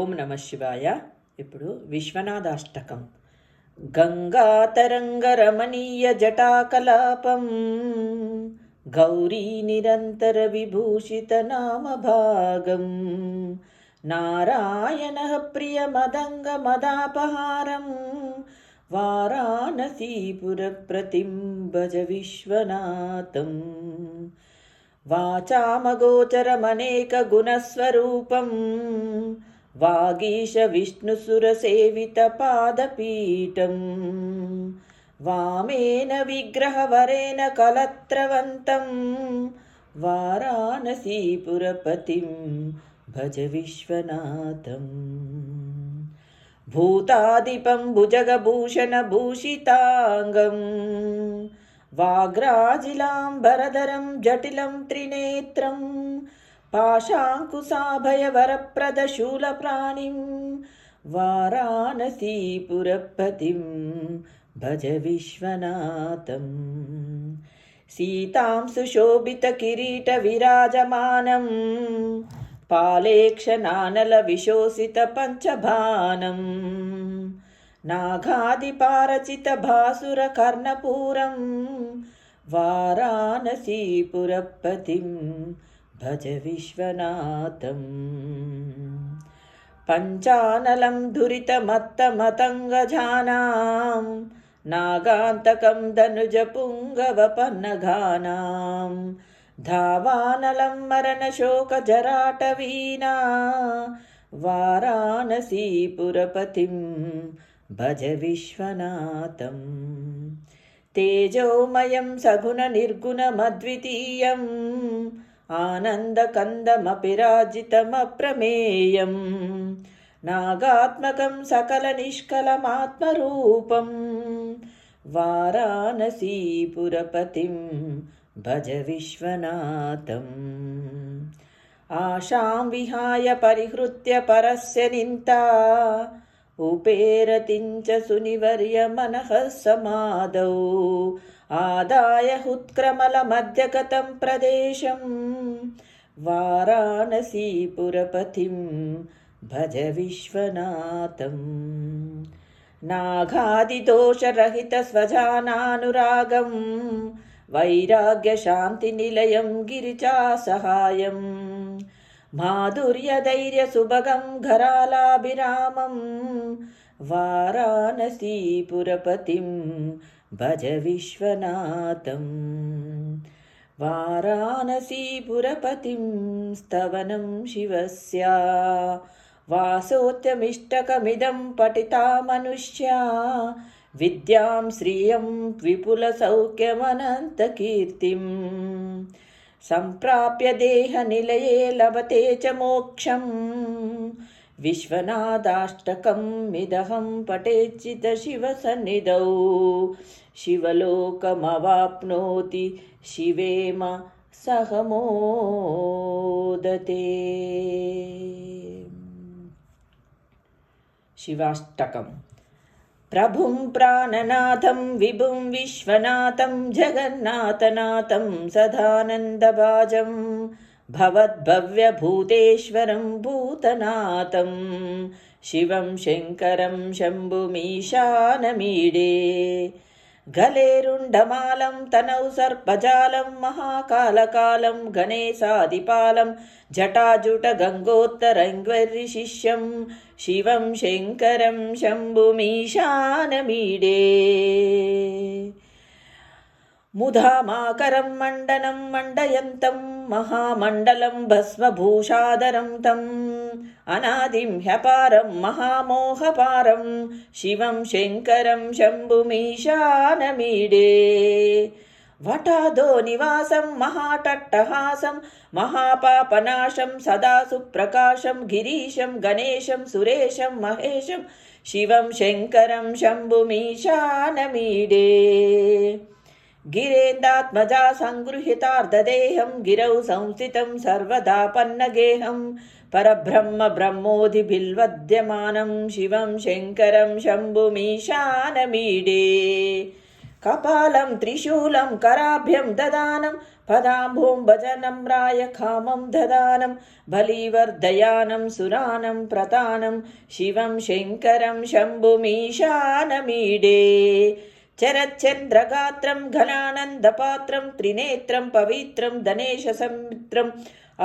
ఓం నమ శివాయ. ఇప్పుడు విశ్వనాథాష్టకం. గంగాతరంగరమణీయ జటాకలాపం గౌరీ నిరంతర విభూషిత నామ భాగం నారాయణ ప్రియ మదంగ మదాపహారం వారాణసీపుర ప్రతిం భజ విశ్వనాథం. వాచామగోచరమనేక గుణస్వరూపం వాగీశ విష్ణుసురసేవిత పాదపీఠం వామేన విగ్రహవరేణ కలత్రవంతం వారాణసీపురపతిం భజ విశ్వనాథం. భూతాదిపం భుజగభూషణ భూషితాంగం వాగ్రాజిలాంబరధరం జటిలం త్రినేత్రం పాశాంకుశాభయవరప్రదశూలప్రాణిం వారాణసీపురపతిం భజ విశ్వనాథం. సీతాం సుశోభితకిరీట విరాజమానం పాలేక్షనానల విశోసిత పంచభానం నాగాదిపారచిత భాసుర కర్ణపూరం వారాణసీపురపతిం భజ విశ్వనాథం. పంచానలం ధురితమత్తమతంగజానాం నాగాంతకం ధనుజపుంగవపన్నఘానాం ధావానలం మరణశోకజరాటవీనా వారాణసీపురపతిం భజ విశ్వనాథం. తేజోమయం సగుణ నిర్గుణమద్వితీయం ఆనందకందమపిరాజితమప్రమేయం నాగాత్మకం సకల నిష్కలమాత్మరూపం వారాణసీపురపతిం భజ విశ్వనాథం. ఆశాం విహాయ పరిహృత్య పరస్య నింతా ఉపేరతించ సునివర్య మనః సమాదౌ ఆదాయ హుత్క్రమలమధ్యగతం ప్రదేశం వారాణసీపురపతిం భజ విశ్వనాథం. నాగాదిదోషరహిత స్వజానానురాగం వైరాగ్యశాంతినిలయం గిరిజాసహాయం మాధుర్యధైర్యసుభగం ఘరాలాభిరామం వారాణసీపురపతిం భజ విశ్వనాథం. వారాణసీపురపతిం స్తవనం శివస్య వాసోత్యమిష్టకమిదం పఠితా మనుష్యా విద్యాం శ్రియం విపులసౌఖ్యమనంతకీర్తిం సంప్రాప్య దేహనిలయే లభతే చ మోక్షం విశ్వనాథాష్టకం మిదహం పఠేచ్చిత శివసన్నిధౌ శివలోకమవాప్నోతి శివేమ సహ మోదతే. శివాష్టకం. ప్రభుం ప్రాణనాథం విభుం విశ్వనాథం జగన్నాథనాథం సదానందభాజం భవద్భవ్యభూతేశ్వరం భూతనాథం శివం శంకరం శంభుమీశానమీడే. గలేరుండమాలం తనౌ సర్పజాలం మహాకాలకాలం గణేశాదిపాలం జటాజుట గంగోత్తరైర్వరి శిష్యం శివం శంకరం శంభుమీశానమీడే. ముధామాకరం మండనం మండయంతం మహామండలం భస్మభూషాధరం తం అనాదిం హ్యపారం మహామోహపారం శివం శంకరం శంభుమీశానమీడే. వటాదో నివాసం మహాటట్టహాసం మహాపాపనాశం సదా సుప్రకాశం గిరీశం గణేశం సురేశం మహేశం శివం శంకరం శంభుమీశానమీడే. గిరేందాత్మజా సంగృహీతార్ధదేహం గిరౌ సంస్థితం సర్వదా పన్నగేహం పరబ్రహ్మ బ్రహ్మోధి బిల్వద్యమానం శివం శంకరం శంభుమీశానమీడే. కపాలం త్రిశూలం కరాభ్యం దదానం पदाम्भों भजनम्राय कामं ददानं बलिवर्धयानं सुरानं प्रतानं शिवं शङ्करं शम्भुमीशानमीडे चरच्चन्द्रगात्रं घनानन्दपात्रं त्रिनेत्रं पवित्रं धनेशसमित्रम्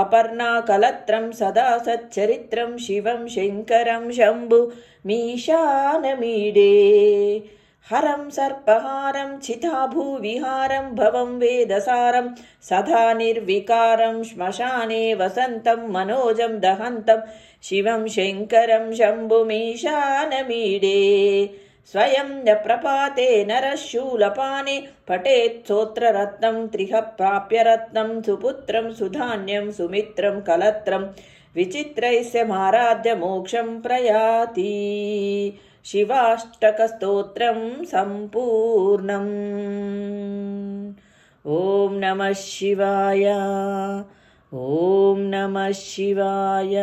अपर्णाकलत्रं सदा सच्चरित्रं शिवं शङ्करं शम्भुमीशानमीडे हरं सर्पहारं चिताभूविहारं भवं वेदसारं सदा निर्विकारं श्मशाने वसन्तं मनोजं दहन्तं शिवं शङ्करं शम्भुमीशानमीडे स्वयं न प्रपाते नरः शूलपाने पठेत् स्तोत्ररत्नं त्रिह प्राप्य रत्नं सुपुत्रं सुधान्यं सुमित्रं कलत्रं विचित्रैस्य माराध्य मोक्षं प्रयाति शिवाष्टकस्तोत्रं सम्पूर्णम्। ॐ नमः शिवाय। ॐ नमः शिवाय।